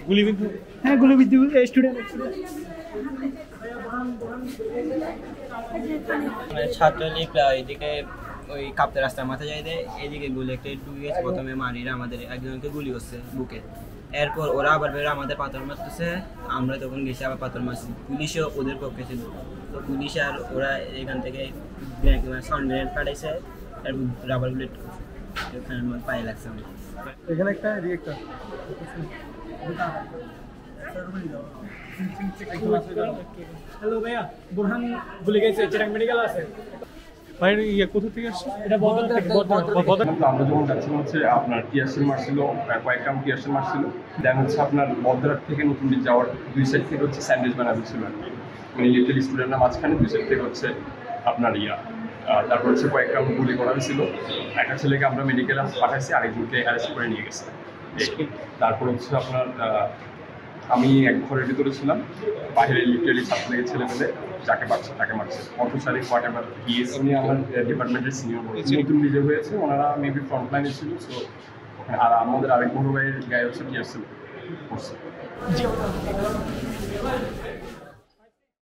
গুলিবিদ্ধ হ্যাঁ গুলিবিদ্ধ স্টুডেন্ট ছাত্রলীগরা এদিকে ওই কাপ্তাই রাস্তার মাথায় যাই দেয়, এদিকে গুলি একটা ঢুকে গেছে। প্রথমে মারিরা আমাদের একজনকে গুলি করছে বুকে, এরপর ওরা আবার বেরো আমাদের পাথর মারতেছে। আমরা তখন গেছি আবার পাথর মারছি, পুলিশও ওদের পক্ষে ছিল। তো পুলিশ আর ওরা এখান থেকে সাউন্ড গ্রেনেড পাঠাইছে, এরপর রাবার বুলেট এখানে পায়ে লাগছে আমার। এখানে একটা রিয়েক্টর হ্যালো ভাইয়া বুরহান গুলি গেছে চিরাং মেডিকেল আছে ভাই কোথা থেকে আসছে? এটা বদল থেকে আমরা যখন যাচ্ছিলাম হচ্ছে আপনার টিয়ারশেল মারছিল, কয়েক রাউন্ড টিয়ারশেল মারছিল। দেন হচ্ছে আপনার বদরাট থেকে নতুন দিক যাওয়ার দুই সাইড থেকে হচ্ছে স্যান্ডউইচ বানানো ছিল আর কি, মানে লিটাল স্টুডেন্টরা মাঝখানে দুই সাইড থেকে হচ্ছে আপনার তারপর হচ্ছে কয়েক রাউন্ড গুলি করা হয়েছিল। একটা ছেলেকে আমরা মেডিকেলে পাঠাইছি, আরেকজনকে অ্যারেস্ট করে নিয়ে গেছে। তারপর হচ্ছে আপনার আমি এক ঘরের ভিতরে ছিলাম, বাইরে লিটারেলি ছাত্রলীগের ছেলে পেলে যাকে পাচ্ছে তাকে মারছে। অথচারি হোয়াট এভার ইয়েস, উনি আমার ডিপার্টমেন্টের সিনিয়র বলেছে, নতুন নিজে হয়েছে, ওনারা মেবি ফ্রন্টলাইনে ছিল। সো আর আমাদের আরেক বড় ভাইয়ের গায়ে হচ্ছে টিয়ারশেল করছে।